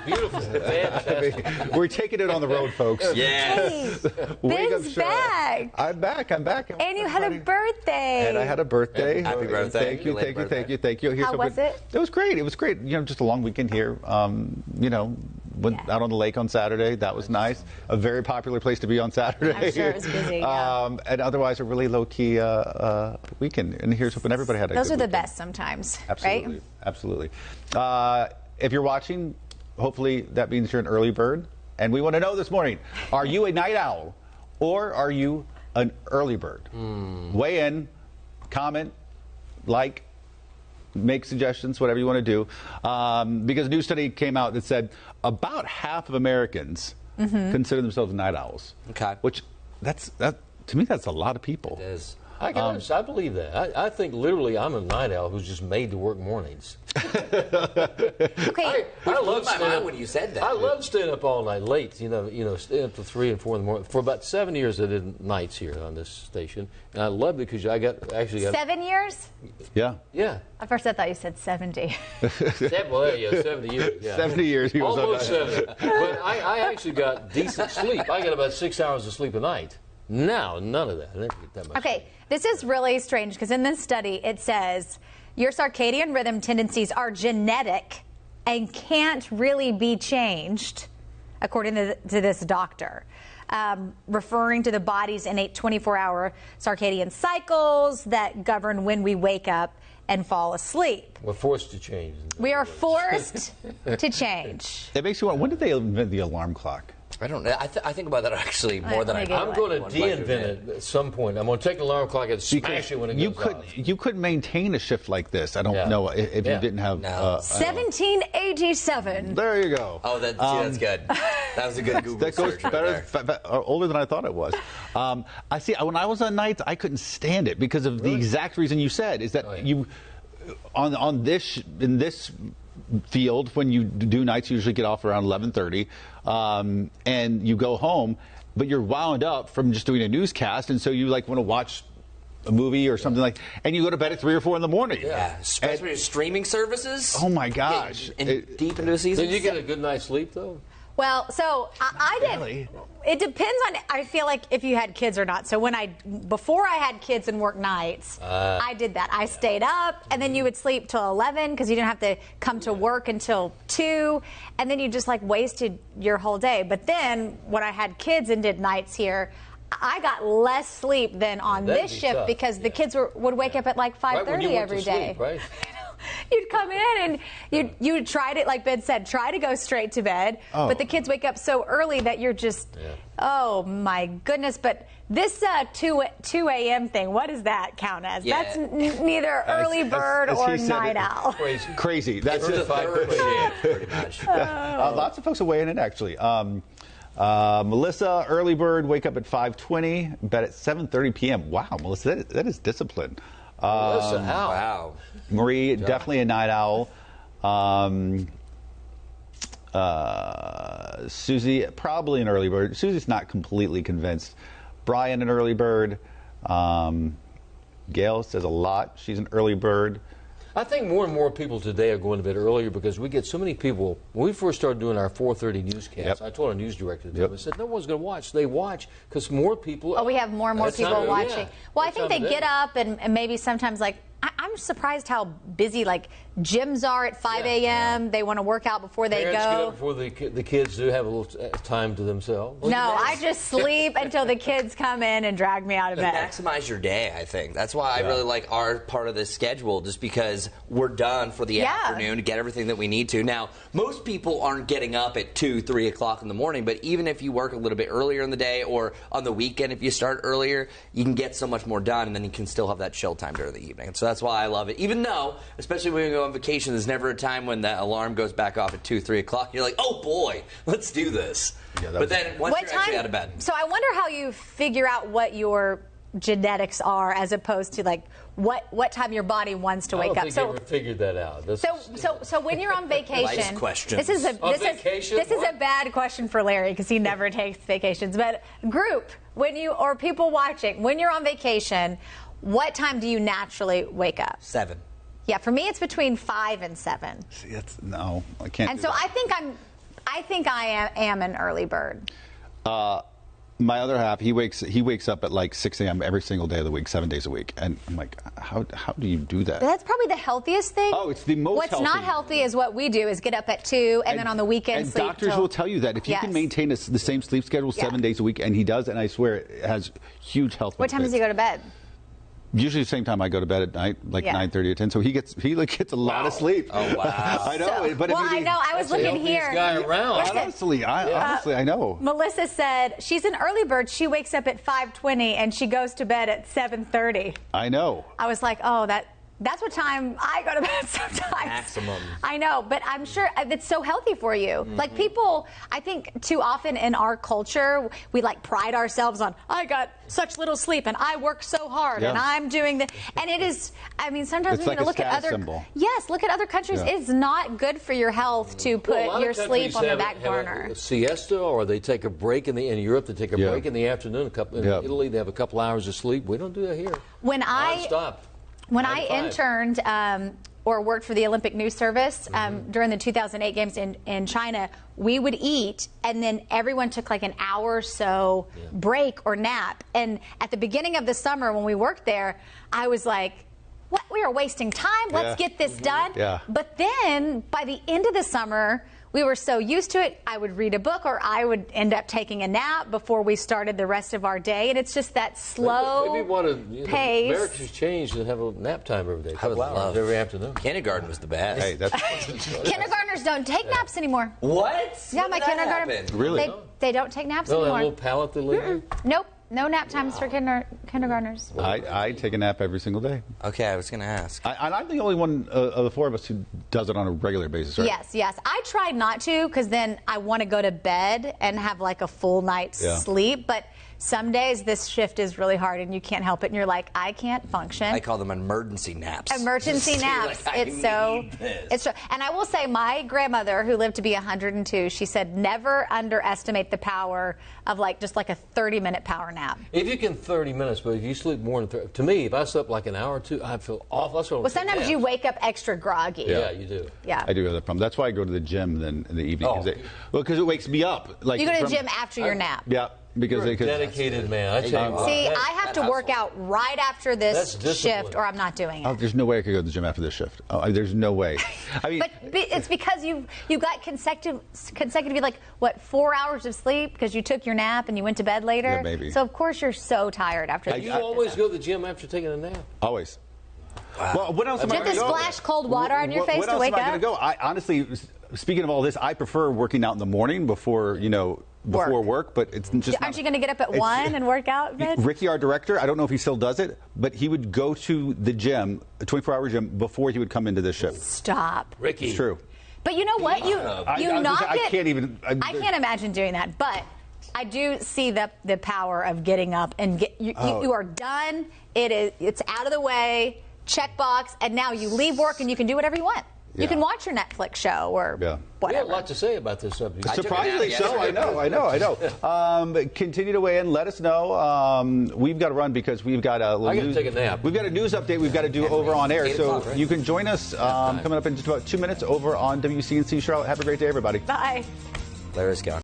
Beautiful. Fantastic. We're taking it on the road, folks. Yes. Ben's back. I'm back. And you had a birthday. And I had a birthday. Happy birthday. Thank you, thank you, thank you, thank you. How was it? It was great. It was great. You know, just a long weekend here. Went out on the lake on Saturday. That was nice. A very popular place to be on Saturday. I'm sure it was busy. Yeah. And otherwise, a really low-key weekend. And here's hoping everybody had a Those good are the weekend. best sometimes, Absolutely, right? absolutely. If you're watching, hopefully that means you're an early bird. And we want to know this morning, are you a night owl or are you an early bird? Weigh in, comment, like, make suggestions, whatever you want to do. Because a new study came out that said about half of Americans consider themselves night owls. Okay. Which, to me, that's a lot of people. It is. I believe that. I think literally I'm a night owl who's just made to work mornings. Okay. I love my staying mind up, when you said that. I love staying up all night late. Staying up to 3 and 4 in the morning. For about 7 years, I did nights here on this station, and I loved it because I actually got 7 years? Yeah. yeah. At first, I thought you said 70. 70 years. Yeah. 70 years. He was on Almost that. 70. But I actually got decent sleep. I got about 6 hours of sleep a night. Now, none of that. I didn't get that much. Okay, this is really strange because in this study it says your circadian rhythm tendencies are genetic and can't really be changed, according to this doctor, referring to the body's innate 24-hour circadian cycles that govern when we wake up and fall asleep. We're forced to change. We are forced to change. It makes you wonder, when did they invent the alarm clock? I don't know. I think about that actually more than I do. I'm going to de-invent it at some point. I'm going to take an alarm clock and smash it when it goes off. You couldn't maintain a shift like this. I don't know if you didn't have. 1787. There you go. Oh, that's good. That was a good Google That goes search right better, there. older than I thought it was. I see. When I was on nights, I couldn't stand it because of the exact reason you said. Is that in this field, when you do nights, you usually get off around 11:30, and you go home, but you're wound up from just doing a newscast, and so you want to watch a movie or something and you go to bed at 3 or 4 in the morning. Yeah, especially streaming services. Oh my gosh! Deep into a season. Did you get a good night's sleep though? Well, so I did. It depends on, I feel like, if you had kids or not. So before I had kids and worked nights, I did that. I stayed up, and then you would sleep till 11 because you didn't have to come to work until 2, and then you just wasted your whole day. But then when I had kids and did nights here, I got less sleep than on this shift tough. because the kids would wake up at 5:30 every day. Right? You'd come in and you would try to, like Ben said, try to go straight to bed. Oh. But the kids wake up so early that you're just, oh my goodness. But this 2 a.m. thing, what does that count as? Yeah. That's neither early bird as or he said night it. owl. Crazy. That's It's the it. third shift, pretty much. Lots of folks are weighing in actually. Melissa, early bird, wake up at 5:20, bed at 7:30 p.m. Wow, Melissa, that is discipline. Listen, how? Wow. Marie, definitely a night owl. Susie, probably an early bird. Susie's not completely convinced. Brian, an early bird. Gail says a lot. She's an early bird. I think more and more people today are going to bed earlier because we get so many people. When we first started doing our 4:30 newscasts, I told our news director that. I said, no one's going to watch. They watch because more people. Oh, we have more and more people watching. Yeah. Well, I think they get up and maybe sometimes I'm surprised how busy gyms are at 5 a.m. They want to work out before they Parents go. get up before the kids do have a little time to themselves. No, I just sleep until the kids come in and drag me out of bed. Maximize your day, I think. That's why I really like our part of this schedule, just because we're done for the afternoon to get everything that we need to. Now, most people aren't getting up at 2, 3 o'clock in the morning, but even if you work a little bit earlier in the day or on the weekend, if you start earlier, you can get so much more done, and then you can still have that chill time during the evening. So that's why I love it. Even though, especially when you go on vacation, there's never a time when that alarm goes back off at 2, 3 o'clock. You're like, oh boy, let's do this. But then once you're actually out of bed. So I wonder how you figure out what your genetics are as opposed to what time your body wants to wake I up. don't think you ever figured that out. So when you're on vacation, Life's questions. this is a bad question for Larry because he never takes vacations. But group, or people watching, when you're on vacation, what time do you naturally wake up? 7. Yeah, for me it's between 5 and 7. See, no, I can't. And do so that. I think I think I am an early bird. My other half, he wakes up at like 6 a.m. every single day of the week, 7 days a week, and I'm like, how do you do that? That's probably the healthiest thing. Oh, it's the most What's healthy. not healthy is what we do is get up at 2 and then on the weekend and sleep. doctors till, will tell you that if you can Yes. maintain the same sleep schedule 7 days a week, and he does, and I swear it has huge health What time does benefits. he go to bed? Usually the same time I go to bed at night, like 9:30 or 10. So he gets a lot of sleep. Oh, wow. I know. So- but well, I, mean, I know. I was That's the looking healthiest here. guy around. Honestly, I know. Melissa said she's an early bird. She wakes up at 5:20 and she goes to bed at 7:30. I know. I was like, oh, that's what time I go to bed sometimes. Maximum. I know, but I'm sure it's so healthy for you. Mm-hmm. Like people, I think too often in our culture, we like pride ourselves on, I got such little sleep and I work so hard and I'm doing the, and it is, I mean, sometimes It's we like need to a look at status other, symbol. yes, look at other countries. Yeah. It's not good for your health to put Well, a lot your of sleep countries on the have back burner. a siesta, or they take a break in Europe. They take a break in the afternoon. In Italy, they have a couple hours of sleep. We don't do that here. When Non-stop. When 9 I to 5. interned or worked for the Olympic News Service during the 2008 games in China, we would eat and then everyone took like an hour or so break or nap. And at the beginning of the summer when we worked there, I was like, what? We are wasting time. Let's get this done. Yeah. But then by the end of the summer, we were so used to it, I would read a book or I would end up taking a nap before we started the rest of our day. And it's just that slow pace. America's changed and have a nap time every day. I would love every afternoon. Kindergarten was the best. Hey, that's Kindergartners don't take naps anymore. What? Yeah, When my did that kindergarten. happen? Really? They don't take naps No, that anymore. little pallet they leave you? Nope. No nap times for kindergartners. I take a nap every single day. Okay, I was going to ask. I'm the only one of the four of us who does it on a regular basis, right? Yes. I tried not to because then I want to go to bed and have like a full night's sleep. But some days this shift is really hard and you can't help it. And you're like, I can't function. I call them emergency naps. Emergency naps. Like, It's so. And I will say, my grandmother, who lived to be 102, she said never underestimate the power of just like a 30-minute power nap. If you can 30 minutes, but if you sleep more than 30, to me, if I slept like an hour or two, I'd feel awful. That's what Well, sometimes you wake up extra groggy. Yeah, you do. Yeah. I do have that problem. That's why I go to the gym then in the evening. Because it wakes me up. Like You go to the from- gym after your nap. Yeah, because You're a dedicated man. I tell you what. See, that- I have to work out right after this That's discipline. shift, or I'm not doing Oh, it. there's no way I could go to the gym after this shift. Oh, there's no way. I mean, But it's because you got consecutively 4 hours of sleep because you took your nap and you went to bed later. Yeah, maybe. So of course you're so tired after that. You always go to the gym after taking a nap. always. Well, what else am Do I you have going to to go? splash cold water on your face what to else wake am I up? going to go? I honestly, speaking of all this, I prefer working out in the morning before work. But it's just. Aren't you going to get up at 1 and work out, Ben? Ricky, our director, I don't know if he still does it, but he would go to the gym, a 24-hour gym, before he would come into this shift. Stop. Ricky. It's true. But you know what? I can't even. I can't imagine doing that, but I do see the power of getting up and you are done. It's out of the way. Check box, and now you leave work and you can do whatever you want. You can watch your Netflix show or We have whatever. a lot to say about this subject. Surprisingly so, I know. Continue to weigh in. Let us know. We've got to run because we've got a little I gotta news. take a nap. We've got a news update we've got to do over on air. 8 So o'clock, right? you can join us coming up in just about 2 minutes over on WCNC Charlotte. Have a great day, everybody. Bye. Larry's gone.